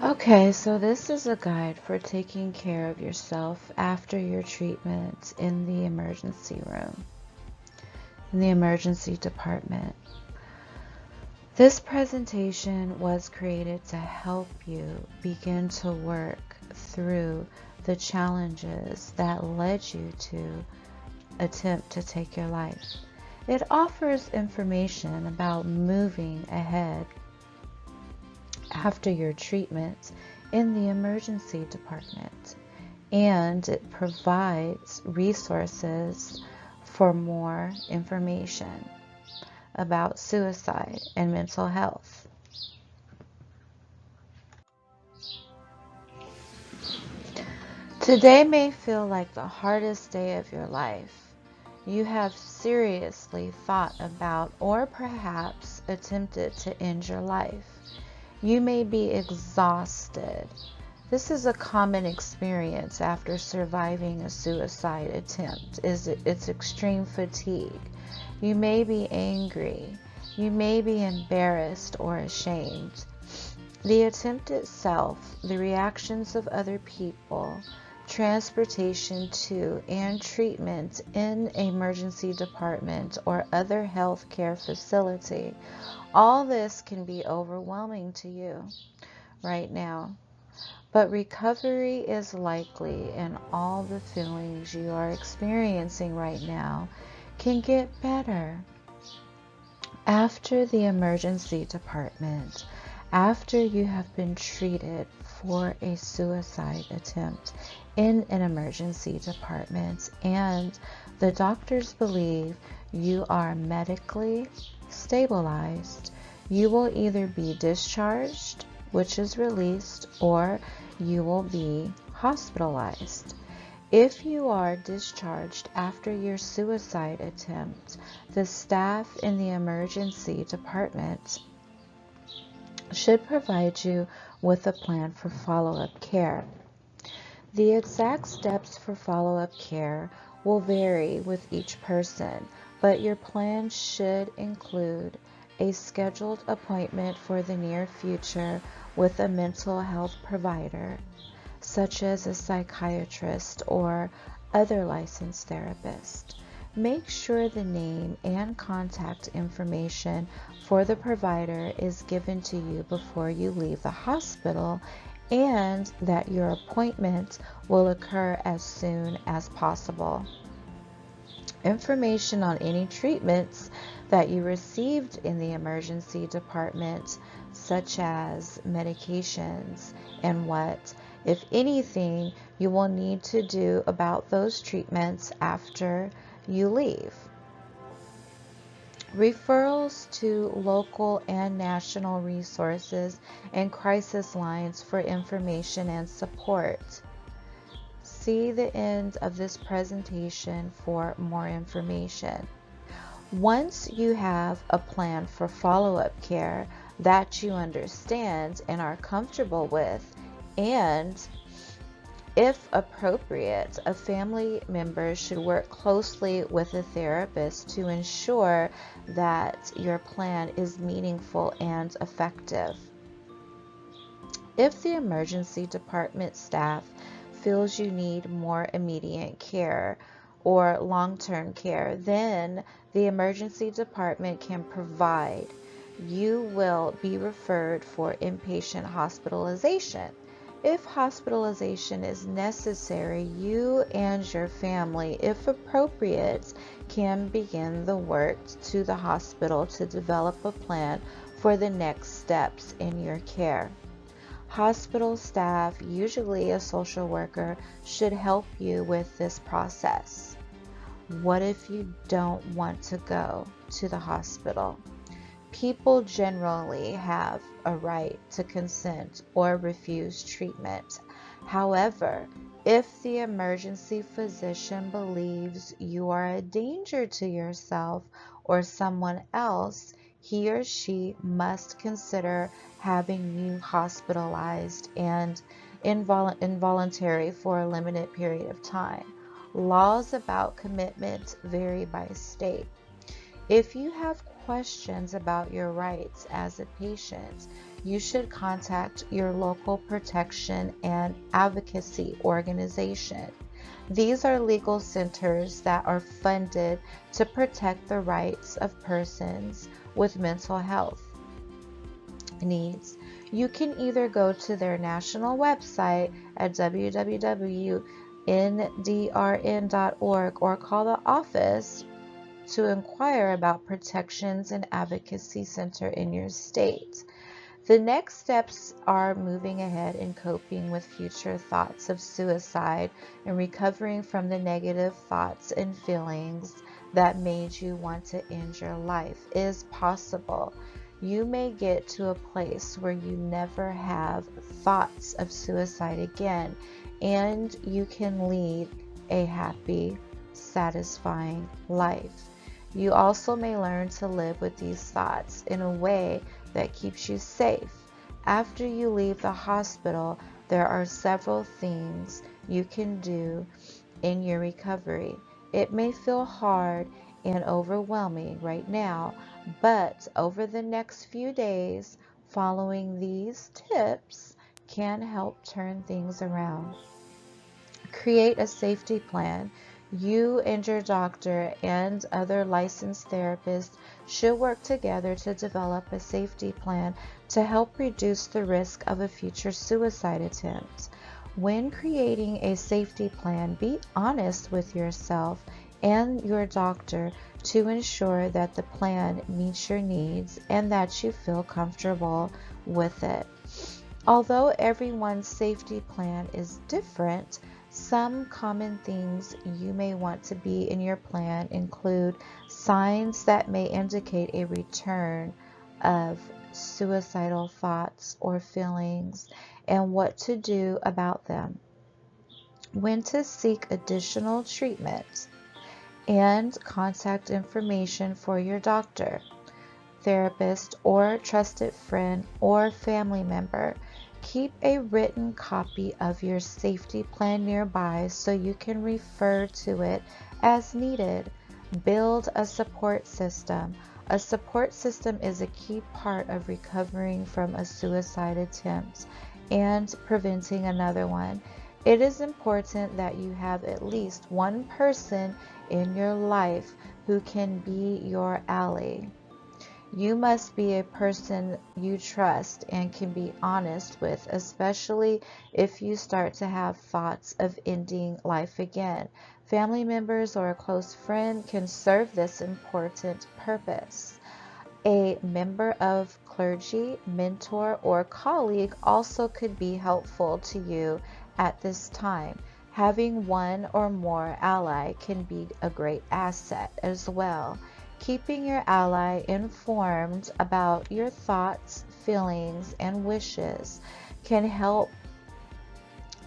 Okay, so this is a guide for taking care of yourself after your treatment in the emergency room, in the emergency department. This presentation was created to help you begin to work through the challenges that led you to attempt to take your life. It offers information about moving ahead after your treatment in the emergency department, and it provides resources for more information about suicide and mental health. Today may feel like the hardest day of your life. You have seriously thought about or perhaps attempted to end your life. You may be exhausted. This is a common experience after surviving a suicide attempt. It's extreme fatigue. You may be angry. You may be embarrassed or ashamed. The attempt itself, the reactions of other people, transportation to and treatment in an emergency department or other health care facility, all this can be overwhelming to you right now. But recovery is likely, and all the feelings you are experiencing right now can get better. After the emergency department, after you have been treated for a suicide attempt in an emergency department, and the doctors believe you are medically stabilized, you will either be discharged, which is released, or you will be hospitalized. If you are discharged after your suicide attempt, the staff in the emergency department should provide you with a plan for follow-up care. The exact steps for follow-up care will vary with each person, but your plan should include a scheduled appointment for the near future with a mental health provider, such as a psychiatrist or other licensed therapist. Make sure the name and contact information for the provider is given to you before you leave the hospital, and that your appointment will occur as soon as possible. Information on any treatments that you received in the emergency department, such as medications and what, if anything, you will need to do about those treatments after you leave. Referrals to local and national resources and crisis lines for information and support. See the end of this presentation for more information. Once you have a plan for follow-up care that you understand and are comfortable with, and if appropriate, a family member should work closely with a therapist to ensure that your plan is meaningful and effective. If the emergency department staff feels you need more immediate care or long-term care, then the emergency department can provide. You will be referred for inpatient hospitalization. If hospitalization is necessary, you and your family, if appropriate, can begin the work to the hospital to develop a plan for the next steps in your care. Hospital staff, usually a social worker, should help you with this process. What if you don't want to go to the hospital? People generally have a right to consent or refuse treatment. However, if the emergency physician believes you are a danger to yourself or someone else, he or she must consider having you hospitalized and involuntary for a limited period of time. Laws about commitment vary by state. If you have questions about your rights as a patient, you should contact your local protection and advocacy organization. These are legal centers that are funded to protect the rights of persons with mental health needs. You can either go to their national website at www.ndrn.org or call the office to inquire about protections and advocacy center in your state. The next steps are moving ahead and coping with future thoughts of suicide and recovering from the negative thoughts and feelings that made you want to end your life is possible. You may get to a place where you never have thoughts of suicide again, and you can lead a happy, satisfying life. You also may learn to live with these thoughts in a way that keeps you safe. After you leave the hospital, there are several things you can do in your recovery. It may feel hard and overwhelming right now, but over the next few days, following these tips can help turn things around. Create a safety plan. You and your doctor and other licensed therapists should work together to develop a safety plan to help reduce the risk of a future suicide attempt. When creating a safety plan, be honest with yourself and your doctor to ensure that the plan meets your needs and that you feel comfortable with it. Although everyone's safety plan is different, some common things you may want to be in your plan include signs that may indicate a return of suicidal thoughts or feelings and what to do about them, when to seek additional treatment, and contact information for your doctor, therapist, or trusted friend or family member. Keep a written copy of your safety plan nearby so you can refer to it as needed. Build a support system. A support system is a key part of recovering from a suicide attempt and preventing another one. It is important that you have at least one person in your life who can be your ally. You must be a person you trust and can be honest with, especially if you start to have thoughts of ending life again. Family members or a close friend can serve this important purpose. A member of clergy, mentor, or colleague also could be helpful to you at this time. Having one or more ally can be a great asset as well. Keeping your ally informed about your thoughts, feelings, and wishes can help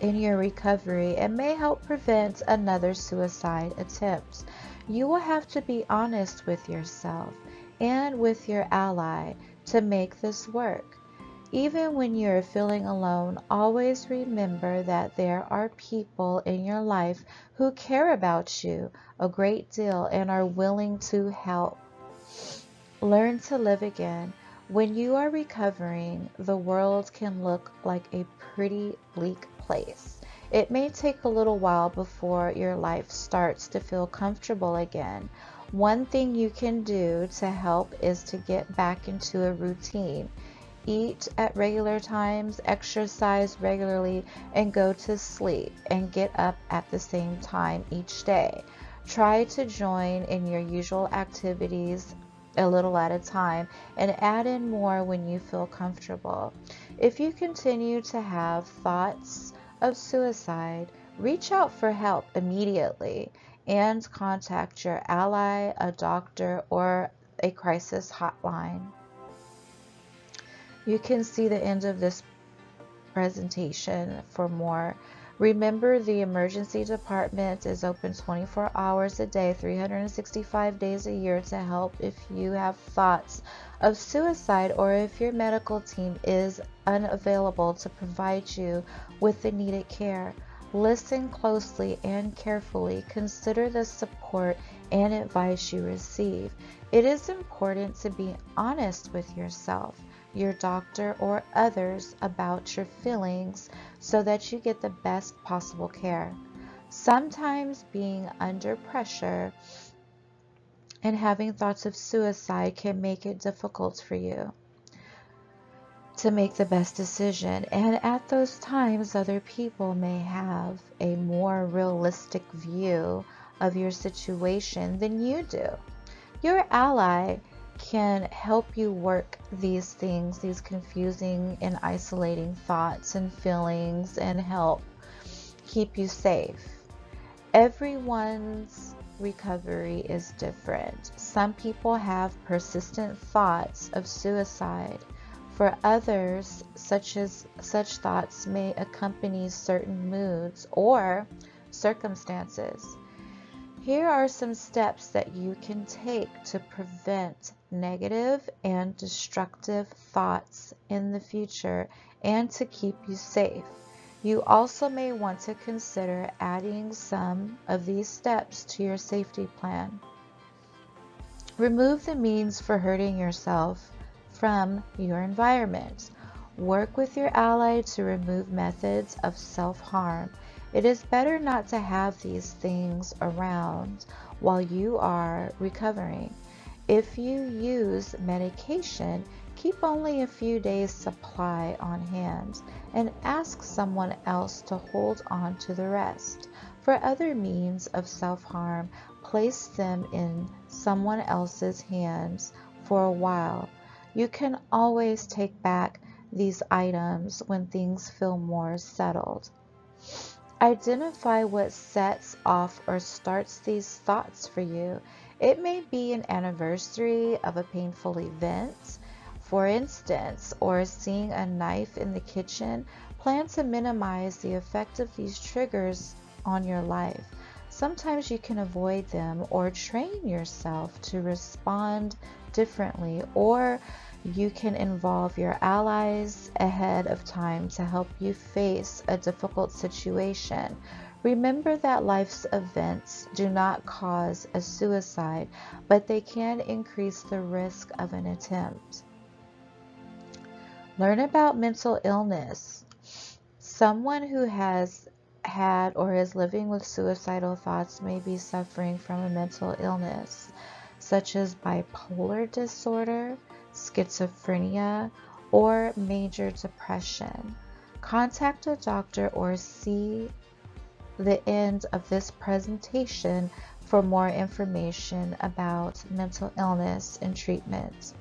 in your recovery and may help prevent another suicide attempt. You will have to be honest with yourself and with your ally to make this work. Even when you're feeling alone, always remember that there are people in your life who care about you a great deal and are willing to help. Learn to live again. When you are recovering, the world can look like a pretty bleak place. It may take a little while before your life starts to feel comfortable again. One thing you can do to help is to get back into a routine. Eat at regular times, exercise regularly, and go to sleep and get up at the same time each day. Try to join in your usual activities a little at a time and add in more when you feel comfortable. If you continue to have thoughts of suicide, reach out for help immediately and contact your ally, a doctor, or a crisis hotline. You can see the end of this presentation for more. Remember, the emergency department is open 24 hours a day, 365 days a year to help if you have thoughts of suicide or if your medical team is unavailable to provide you with the needed care. Listen closely and carefully. Consider the support and advice you receive. It is important to be honest with yourself, your doctor, or others about your feelings so that you get the best possible care. Sometimes being under pressure and having thoughts of suicide can make it difficult for you to make the best decision. And at those times, other people may have a more realistic view of your situation than you do. Your ally can help you work these things, these confusing and isolating thoughts and feelings, and help keep you safe. Everyone's recovery is different. Some people have persistent thoughts of suicide. For others, such thoughts may accompany certain moods or circumstances. Here are some steps that you can take to prevent negative and destructive thoughts in the future and to keep you safe. You also may want to consider adding some of these steps to your safety plan. Remove the means for hurting yourself from your environment. Work with your ally to remove methods of self-harm. It is better not to have these things around while you are recovering. If you use medication, keep only a few days' supply on hand and ask someone else to hold on to the rest. For other means of self-harm, place them in someone else's hands for a while. You can always take back these items when things feel more settled. Identify what sets off or starts these thoughts for you. It may be an anniversary of a painful event, for instance, or seeing a knife in the kitchen. Plan to minimize the effect of these triggers on your life. Sometimes you can avoid them or train yourself to respond differently, or you can involve your allies ahead of time to help you face a difficult situation. Remember that life's events do not cause a suicide, but they can increase the risk of an attempt. Learn about mental illness. Someone who has had or is living with suicidal thoughts may be suffering from a mental illness, such as bipolar disorder, schizophrenia, or major depression. Contact a doctor or see the end of this presentation for more information about mental illness and treatment.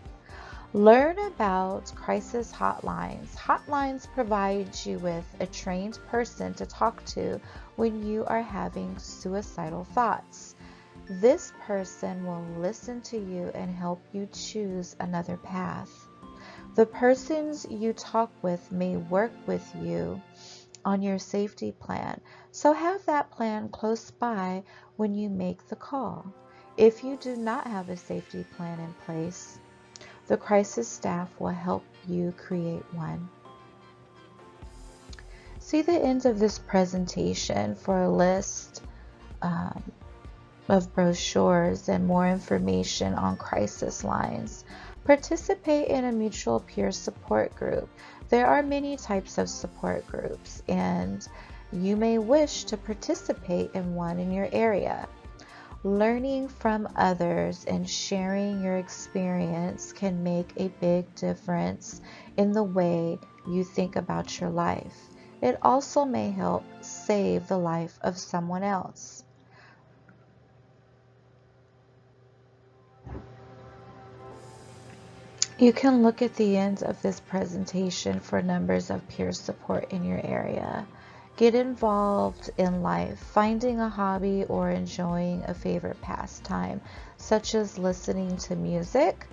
Learn about crisis hotlines. Hotlines provide you with a trained person to talk to when you are having suicidal thoughts. This person will listen to you and help you choose another path. The persons you talk with may work with you on your safety plan, so have that plan close by when you make the call. If you do not have a safety plan in place, the crisis staff will help you create one. See the end of this presentation for a list of brochures and more information on crisis lines. Participate in a mutual peer support group. There are many types of support groups, and you may wish to participate in one in your area. Learning from others and sharing your experience can make a big difference in the way you think about your life. It also may help save the life of someone else. You can look at the end of this presentation for numbers of peer support in your area. Get involved in life, finding a hobby or enjoying a favorite pastime, such as listening to music,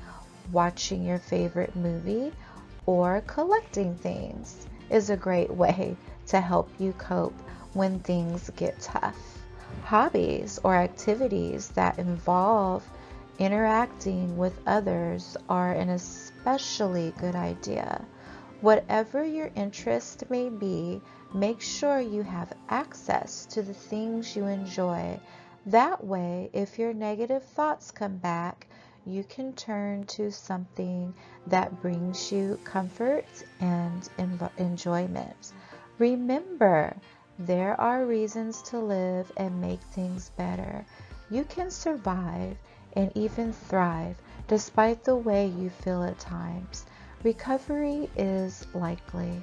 watching your favorite movie, or collecting things is a great way to help you cope when things get tough. Hobbies or activities that involve interacting with others are an especially good idea. Whatever your interest may be, make sure you have access to the things you enjoy. That way, if your negative thoughts come back, you can turn to something that brings you comfort and enjoyment. Remember, there are reasons to live and make things better. You can survive and even thrive despite the way you feel at times. Recovery is likely.